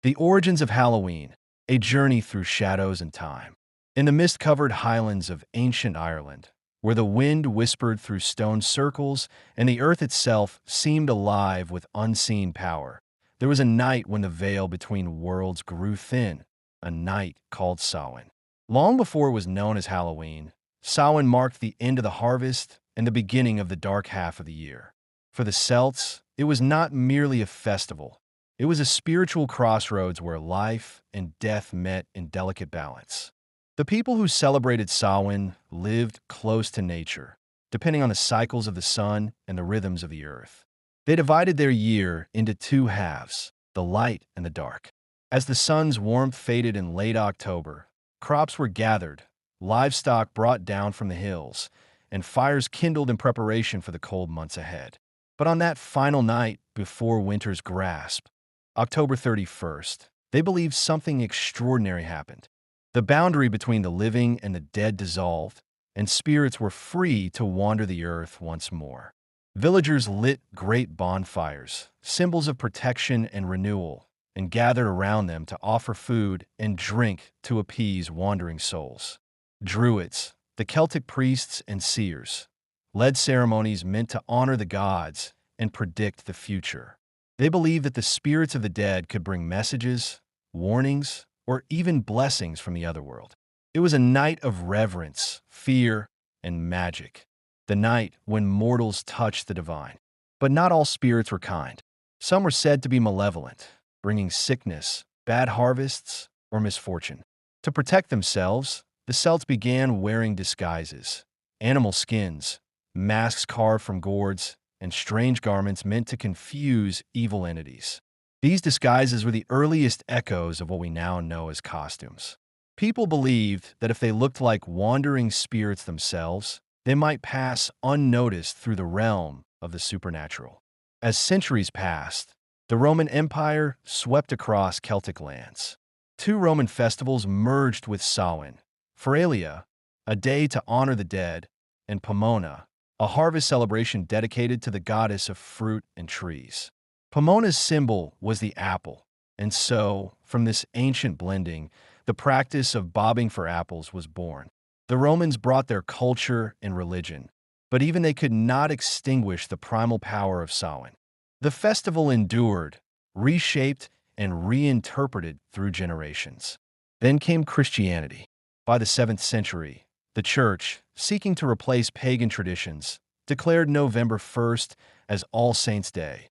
The origins of Halloween, a journey through shadows and time. In the mist-covered highlands of ancient Ireland, where the wind whispered through stone circles and the earth itself seemed alive with unseen power, there was a night when the veil between worlds grew thin, a night called Samhain. Long before it was known as Halloween, Samhain marked the end of the harvest and the beginning of the dark half of the year. For the Celts, it was not merely a festival. It was a spiritual crossroads where life and death met in delicate balance. The people who celebrated Samhain lived close to nature, depending on the cycles of the sun and the rhythms of the earth. They divided their year into two halves, the light and the dark. As the sun's warmth faded in late October, crops were gathered, livestock brought down from the hills, and fires kindled in preparation for the cold months ahead. But on that final night before winter's grasp, October 31st, they believed something extraordinary happened. The boundary between the living and the dead dissolved, and spirits were free to wander the earth once more. Villagers lit great bonfires, symbols of protection and renewal, and gathered around them to offer food and drink to appease wandering souls. Druids, the Celtic priests and seers, led ceremonies meant to honor the gods and predict the future. They believed that the spirits of the dead could bring messages, warnings, or even blessings from the other world. It was a night of reverence, fear, and magic. The night when mortals touched the divine. But not all spirits were kind. Some were said to be malevolent, bringing sickness, bad harvests, or misfortune. To protect themselves, the Celts began wearing disguises, animal skins, masks carved from gourds, and strange garments meant to confuse evil entities. These disguises were the earliest echoes of what we now know as costumes. People believed that if they looked like wandering spirits themselves, they might pass unnoticed through the realm of the supernatural. As centuries passed, the Roman Empire swept across Celtic lands. Two Roman festivals merged with Samhain: Feralia, a day to honor the dead, and Pomona, a harvest celebration dedicated to the goddess of fruit and trees. Pomona's symbol was the apple, and so, from this ancient blending, the practice of bobbing for apples was born. The Romans brought their culture and religion, but even they could not extinguish the primal power of Samhain. The festival endured, reshaped, and reinterpreted through generations. Then came Christianity. By the 7th century, the Church, seeking to replace pagan traditions, declared November 1st as All Saints' Day,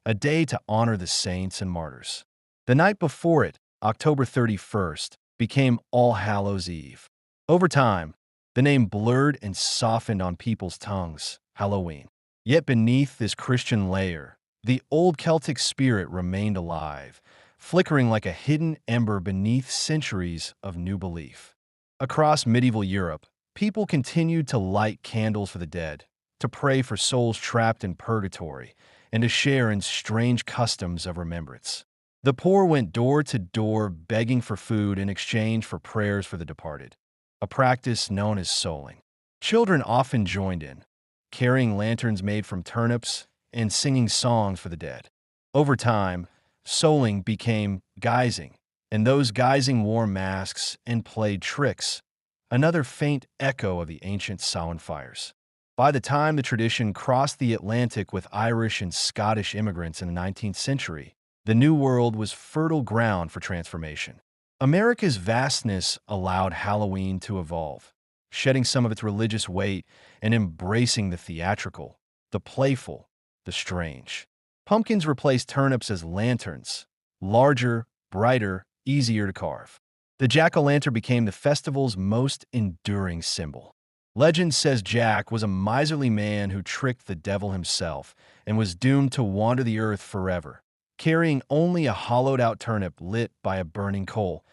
a day to honor the saints and martyrs. The night before it, October 31st, became All Hallows' Eve. Over time, the name blurred and softened on people's tongues, Halloween. Yet beneath this Christian layer, the old Celtic spirit remained alive, flickering like a hidden ember beneath centuries of new belief. Across medieval Europe, people continued to light candles for the dead, to pray for souls trapped in purgatory, and to share in strange customs of remembrance. The poor went door to door begging for food in exchange for prayers for the departed, a practice known as souling. Children often joined in, carrying lanterns made from turnips and singing songs for the dead. Over time, souling became guising, and those guising wore masks and played tricks, another faint echo of the ancient Samhain fires. By the time the tradition crossed the Atlantic with Irish and Scottish immigrants in the 19th century, the New World was fertile ground for transformation. America's vastness allowed Halloween to evolve, shedding some of its religious weight and embracing the theatrical, the playful, the strange. Pumpkins replaced turnips as lanterns, larger, brighter, easier to carve. The jack-o'-lantern became the festival's most enduring symbol. Legend says Jack was a miserly man who tricked the devil himself and was doomed to wander the earth forever, carrying only a hollowed-out turnip lit by a burning coal,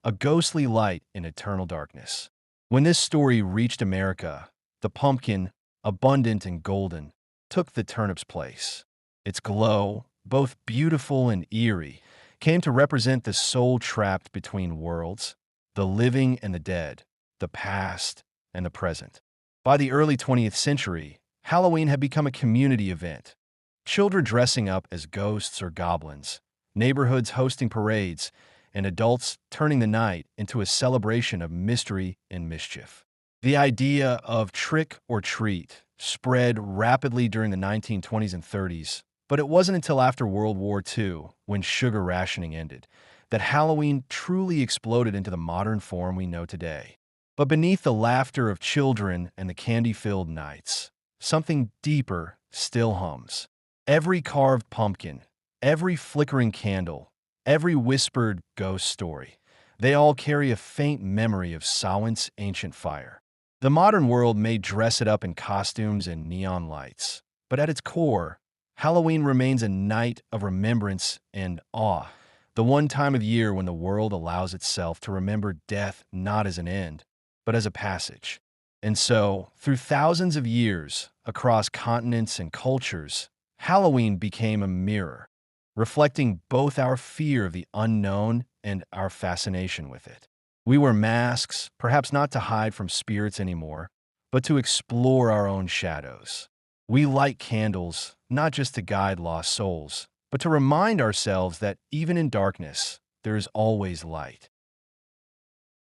a ghostly light in eternal darkness. When this story reached America, the pumpkin, abundant and golden, took the turnip's place. Its glow, both beautiful and eerie, came to represent the soul trapped between worlds, the living and the dead, the past and the present. By the early 20th century, Halloween had become a community event. Children dressing up as ghosts or goblins, neighborhoods hosting parades, and adults turning the night into a celebration of mystery and mischief. The idea of trick or treat spread rapidly during the 1920s and 30s, but it wasn't until after World War II, when sugar rationing ended, that Halloween truly exploded into the modern form we know today. But beneath the laughter of children and the candy-filled nights, something deeper still hums. Every carved pumpkin, every flickering candle, every whispered ghost story, they all carry a faint memory of Samhain's ancient fire. The modern world may dress it up in costumes and neon lights, but at its core, Halloween remains a night of remembrance and awe, the one time of year when the world allows itself to remember death not as an end, but as a passage. And so, through thousands of years, across continents and cultures, Halloween became a mirror, reflecting both our fear of the unknown and our fascination with it. We wear masks, perhaps not to hide from spirits anymore, but to explore our own shadows. We light candles, not just to guide lost souls, but to remind ourselves that even in darkness, there is always light.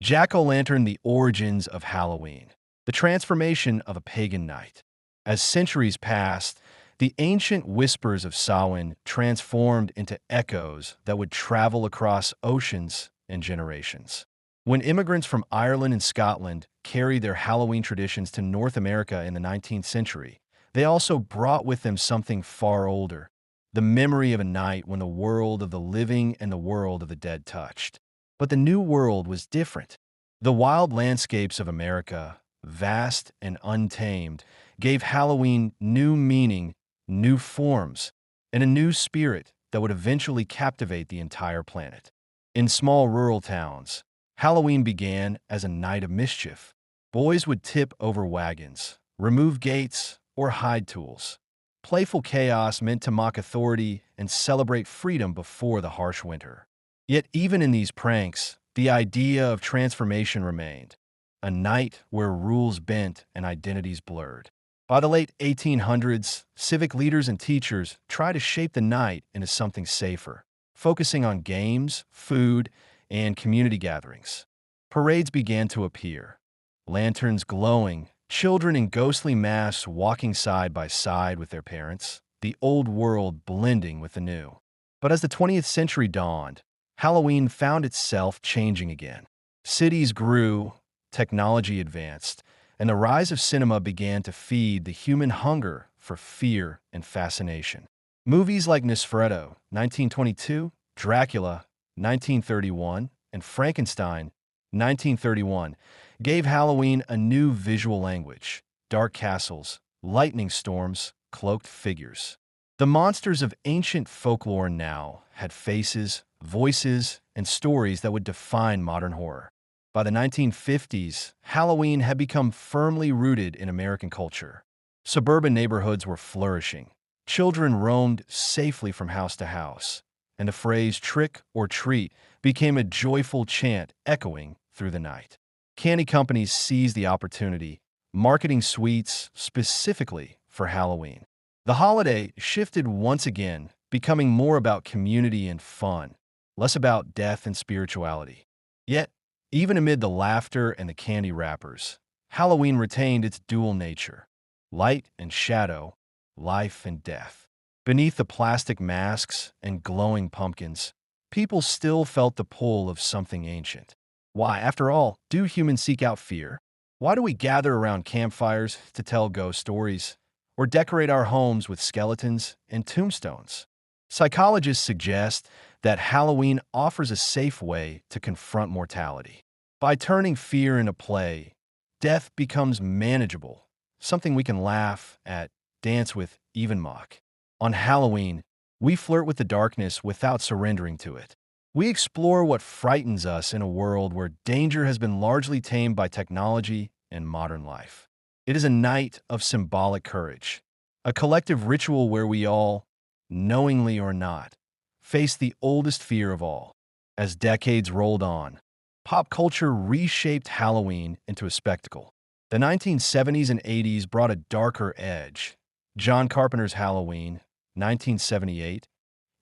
Jack-o'-lantern, the origins of Halloween, the transformation of a pagan night. As centuries passed, the ancient whispers of Samhain transformed into echoes that would travel across oceans and generations. When immigrants from Ireland and Scotland carried their Halloween traditions to North America in the 19th century, they also brought with them something far older, the memory of a night when the world of the living and the world of the dead touched. But the new world was different. The wild landscapes of America, vast and untamed, gave Halloween new meaning, new forms, and a new spirit that would eventually captivate the entire planet. In small rural towns, Halloween began as a night of mischief. Boys would tip over wagons, remove gates, or hide tools. Playful chaos meant to mock authority and celebrate freedom before the harsh winter. Yet even in these pranks, the idea of transformation remained, a night where rules bent and identities blurred. By the late 1800s, civic leaders and teachers tried to shape the night into something safer, focusing on games, food, and community gatherings. Parades began to appear, lanterns glowing, children in ghostly masks walking side by side with their parents, the old world blending with the new. But as the 20th century dawned, Halloween found itself changing again. Cities grew, technology advanced, and the rise of cinema began to feed the human hunger for fear and fascination. Movies like Nosferatu, 1922, Dracula, 1931, and Frankenstein, 1931, gave Halloween a new visual language: dark castles, lightning storms, cloaked figures. The monsters of ancient folklore now had faces, voices, and stories that would define modern horror. By the 1950s, Halloween had become firmly rooted in American culture. Suburban neighborhoods were flourishing. Children roamed safely from house to house, and the phrase trick or treat became a joyful chant echoing through the night. Candy companies seized the opportunity, marketing sweets specifically for Halloween. The holiday shifted once again, becoming more about community and fun, less about death and spirituality. Yet, even amid the laughter and the candy wrappers, Halloween retained its dual nature: light and shadow, life and death. Beneath the plastic masks and glowing pumpkins, people still felt the pull of something ancient. Why, after all, do humans seek out fear? Why do we gather around campfires to tell ghost stories, or decorate our homes with skeletons and tombstones? Psychologists suggest that Halloween offers a safe way to confront mortality. By turning fear into play, death becomes manageable, something we can laugh at, dance with, even mock. On Halloween, we flirt with the darkness without surrendering to it. We explore what frightens us in a world where danger has been largely tamed by technology and modern life. It is a night of symbolic courage, a collective ritual where we all, knowingly or not, face the oldest fear of all. As decades rolled on, pop culture reshaped Halloween into a spectacle. The 1970s and 80s brought a darker edge. John Carpenter's Halloween, 1978,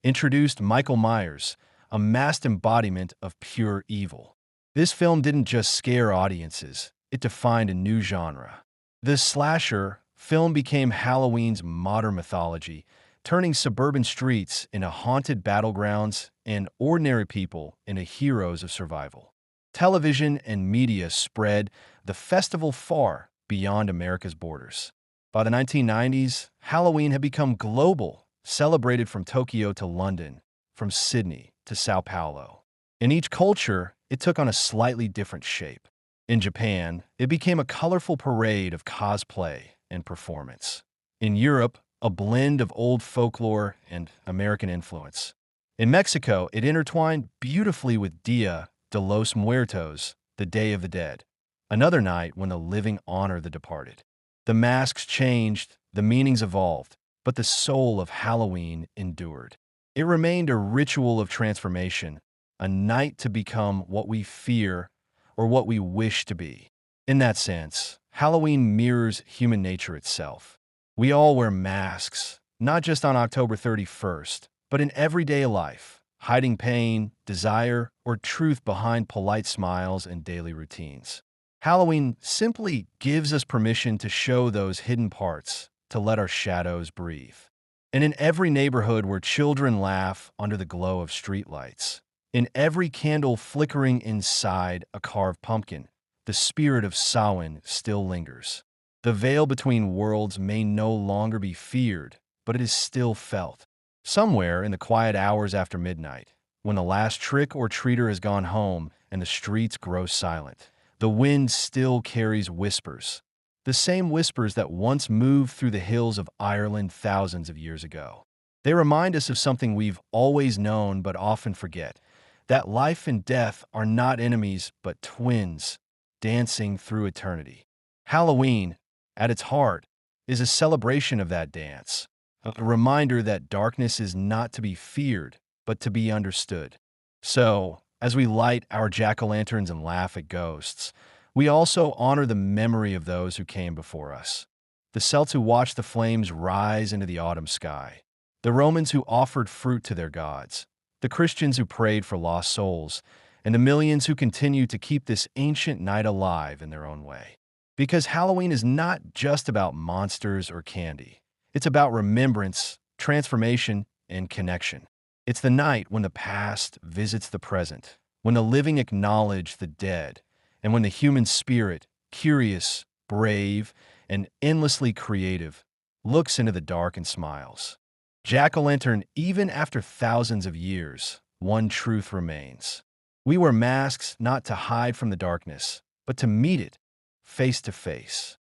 introduced Michael Myers, a masked embodiment of pure evil. This film didn't just scare audiences, it defined a new genre. The slasher film became Halloween's modern mythology, turning suburban streets into haunted battlegrounds and ordinary people into heroes of survival. Television and media spread the festival far beyond America's borders. By the 1990s, Halloween had become global, celebrated from Tokyo to London, from Sydney to Sao Paulo. In each culture, it took on a slightly different shape. In Japan, it became a colorful parade of cosplay and performance. In Europe, a blend of old folklore and American influence. In Mexico, it intertwined beautifully with Dia de los Muertos, the Day of the Dead, another night when the living honor the departed. The masks changed, the meanings evolved, but the soul of Halloween endured. It remained a ritual of transformation, a night to become what we fear or what we wish to be. In that sense, Halloween mirrors human nature itself. We all wear masks, not just on October 31st, but in everyday life, hiding pain, desire, or truth behind polite smiles and daily routines. Halloween simply gives us permission to show those hidden parts, to let our shadows breathe. And in every neighborhood where children laugh under the glow of streetlights, in every candle flickering inside a carved pumpkin, the spirit of Samhain still lingers. The veil between worlds may no longer be feared, but it is still felt. Somewhere in the quiet hours after midnight, when the last trick or treater has gone home and the streets grow silent, the wind still carries whispers. The same whispers that once moved through the hills of Ireland thousands of years ago. They remind us of something we've always known but often forget, that life and death are not enemies but twins, dancing through eternity. Halloween, at its heart, is a celebration of that dance, a reminder that darkness is not to be feared, but to be understood. So, as we light our jack-o'-lanterns and laugh at ghosts, we also honor the memory of those who came before us. The Celts who watched the flames rise into the autumn sky, the Romans who offered fruit to their gods, the Christians who prayed for lost souls, and the millions who continue to keep this ancient night alive in their own way. Because Halloween is not just about monsters or candy. It's about remembrance, transformation, and connection. It's the night when the past visits the present, when the living acknowledge the dead, and when the human spirit, curious, brave, and endlessly creative, looks into the dark and smiles. Jack-o'-lantern, even after thousands of years, one truth remains. We wear masks not to hide from the darkness, but to meet it face to face.